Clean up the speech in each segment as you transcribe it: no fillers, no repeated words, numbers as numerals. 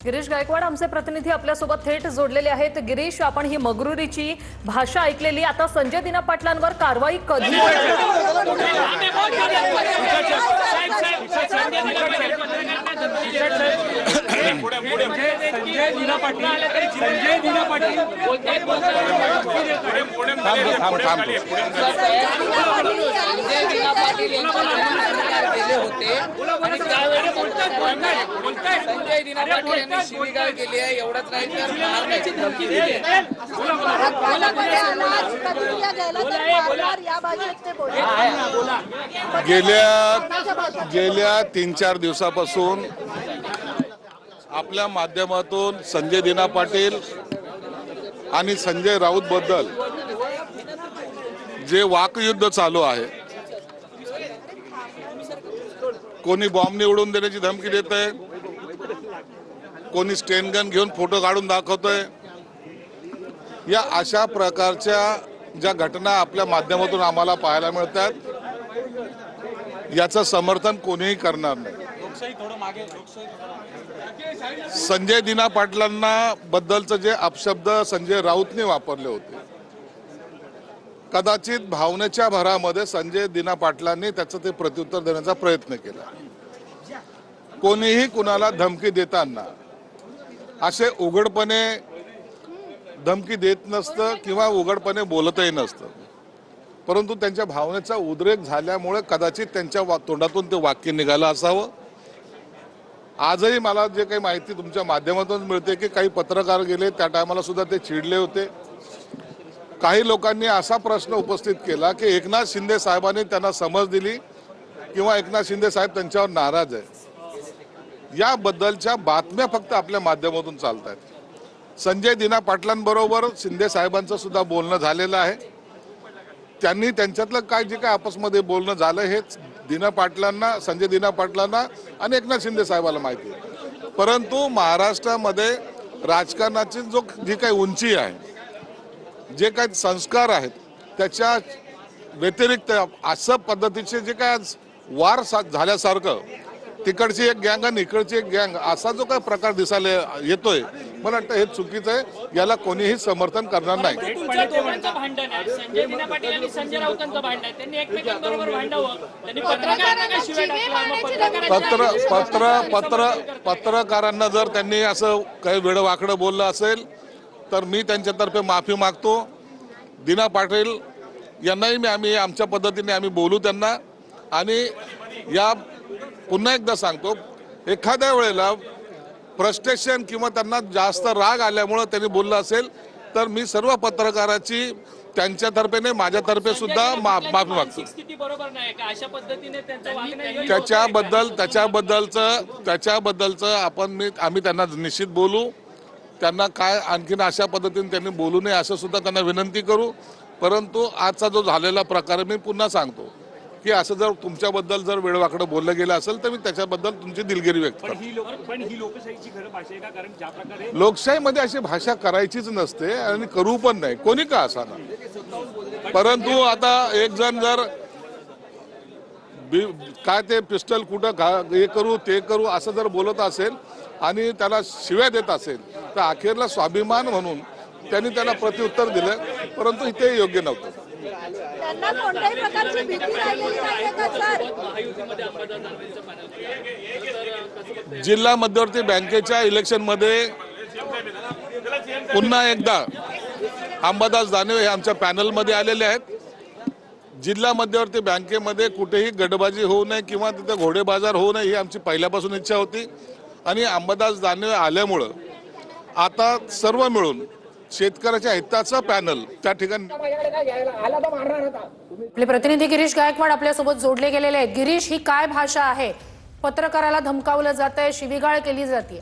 गिरीश गायकवाड आमचे प्रतिनिधी आपल्यासोबत थेट जोडलेले आहेत। गिरीश, आपण ही मगरुरीची भाषा ऐकलेली, आता संजय दिना पाटलांवर कारवाई कधी संजय दिना पाटील यांनी शिवीगाळ केली आहे। एवढंच नाही तर मारण्याची धमकी दिली आहे। गेल्या 3-4 दिवसापासून आपल्या माध्यमातून संजय दिना पाटील आणि संजय राऊत बद्दल जे वाकयुद्ध चालू आहे, कोणी बॉम्ब निवडून देण्याची धमकी देत आहे, कोणी स्टेन गन घेऊन फोटो काढून दाखवतोय, या अशा प्रकारच्या ज्या घटना आपल्या माध्यमातून आम्हाला पाहायला मिळतात, याचं समर्थन कोणीही करणार नाही। संजय दिना पाटलांना बद्दलचं जे अपशब्द संजय राऊतने वापरले होते, कदाचित भावनेच्या भरामध्ये संजय दिना पाटलांनी त्याचं ते प्रत्युत्तर देण्याचा प्रयत्न केला। कोणीही कुणाला धमकी देताना असे उघडपणे धमकी देत नसतं किंवा उघडपणे बोलतही नसतं, परंतु त्यांच्या भावनेचा उद्रेक झाल्यामुळे कदाचित त्यांच्या तोंडातून ते वाक्य निघालं असावं। आजही मला जे काही माहिती तुमच्या माध्यमातून मिळते की काही पत्रकार गेले, त्या टायमाला सुद्धा ते चिडले होते। काही लोकांनी असा प्रश्न उपस्थित केला की एकनाथ शिंदे साहेबांनी त्यांना समज दिली किंवा एकनाथ शिंदे साहेब त्यांच्यावर नाराज आहे। याबद्दलच्या बातम्या फक्त आपल्या माध्यमातून चालत आहेत। संजय दिना पाटलांबरोबर शिंदे साहेबांचं सुद्धा बोलणं झालेलं आहे। त्यांनी त्यांच्यातलं काय जे काय आपसमध्ये बोलणं झालं हे दिना पाटलांना, संजय दिना पाटलांना आणि एकनाथ शिंदे साहेबांना माहिती आहे। परंतु महाराष्ट्रामध्ये राजकारणाची जी काही उंची आहे, जे काही संस्कार आहेत, त्याच्या व्यतिरिक्त असं पद्धतीचे जे काय वार झाल्यासारखं तिकडची एक गँग आणि इकडची एक गँग असा जो काय प्रकार दिसायला येतोय, मला वाटतं हे चुकीचं आहे। याला कोणीही समर्थन करणार नाही। भांडण आहे संजय दिना पाटील आणि संजय राऊतांचं भांडण आहे, त्यांनी एकमेकांबरोबर भांडावं, त्यांनी पत्रकारांना शिवाय पत्रकारांना जर त्यांनी असं काही वेडवाकडं बोललं असेल तर मी त्यांच्यातर्फे माफी मागतो। दिना पाटील यांनाही आम्ही आमच्या पद्धतीने आम्ही बोलू त्यांना। आणि या पुन्हा एकदा सांगतो, एखाद्या वेळेला फ्रस्ट्रेशन किंवा त्यांना जास्त राग आल्यामुळे त्यांनी बोललं असेल तर मी सर्व पत्रकाराची त्यांच्यातर्फे नाही माझ्यातर्फे सुद्धा माफी मागतो। त्याच्याबद्दलचं आम्ही त्यांना निश्चित बोलू। त्यांना काय आणखीन अशा पद्धतीने त्यांनी बोलू नये असं सुद्धा त्यांना विनंती करू। परंतु आजचा जो झालेला प्रकार मी पुन्हा सांगतो की असं जर तुमच्याबद्दल जर वेळवाकडं बोललं गेलं असेल तर मी त्याच्याबद्दल तुमची दिलगिरी व्यक्त करतो। पण ही लोकशाहीची खरं भाषा आहे का? कारण ज्या प्रकारे लोकशाहीमध्ये अशी भाषा करायचीच नसते आणि करू पण नाही, कोणी का असाना। परंतु आता एक जण जर काय ते पिस्टल कुठं हे करू ते करू असं जर बोलत असेल आणि त्याला शिव्या देत असेल तर अखेरला स्वाभिमान म्हणून त्यांनी त्याला प्रत्युत्तर दिलं, परंतु इथे योग्य नव्हतं। त्यांना कोणत्याही प्रकारची भीती राहिलेली नाहीये का सर? जिल्हा मध्यवर्ती बँकेच्या इलेक्शनमध्ये पुन्हा एकदा अंबादास दानवे हे आमच्या पॅनलमध्ये आलेले आहेत। जिल्हा मध्यवर्ती बँकेमध्ये कुठेही गटबाजी होऊ नये किंवा तिथे घोडेबाजार होऊ नये ही आमची पहिल्यापासून इच्छा होती। आणि अंबादास दानवे आल्यामुळं आता सर्व मिळून शेतकऱ्याच्या हिताचा पॅनल त्या ठिकाणी। आपले प्रतिनिधी गिरीश गायकवाड आपल्यासोबत जोडले गेलेले आहेत। गिरीश, ही काय भाषा आहे? पत्रकाराला धमकावलं जातंय, शिवीगाळ केली जाते।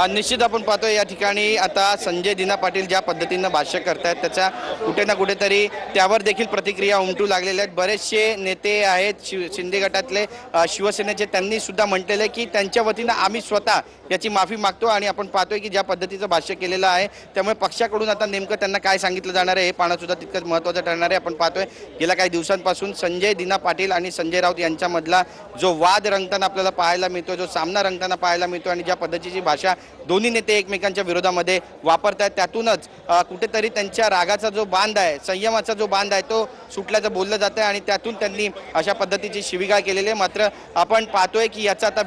निश्चित आपण पाहतोय या ठिकाणी आता संजय दिना पाटील ज्या पद्धतीनं भाष्य करतायत त्याच्या कुठे ना कुठेतरी त्यावर देखील प्रतिक्रिया उमटू लागलेल्या आहेत. बरेचसे नेते आहेत शिंदे गटातले शिवसेनेचे, त्यांनी सुद्धा म्हटलेलं आहे की त्यांच्या वतीनं आम्ही स्वतः याची माफी मागतो. आणि आपण पाहतोय की ज्या पद्धतीचं भाष्य केलेलं आहे त्यामुळे पक्षाकडून आता नेमकं त्यांना काय सांगितलं जाणार आहे हे पाहणं सुद्धा तितकंच महत्त्वाचं ठरणार आहे. आपण पाहतोय गेल्या काही दिवसांपासून संजय दिना पाटील आणि संजय राऊत यांच्यामधला जो वाद रंगताना आपल्याला पाहायला मिळतो, जो सामना रंगताना पाहायला मिळतो आणि ज्या पद्धतीची भाषा दोन्ही नेते एकमेकांच्या विरोधामध्ये वापरतात त्यातूनच कुठेतरी त्यांच्या रागाचा जो बांध आहे, संयमाचा जो बांध आहे तो सुटल्याचं बोललं जातं आणि त्यातून त्यांनी अशा पद्धतीची शिवीगाळ केलेली आहे. मात्र आपण पाहतोय की याचा आता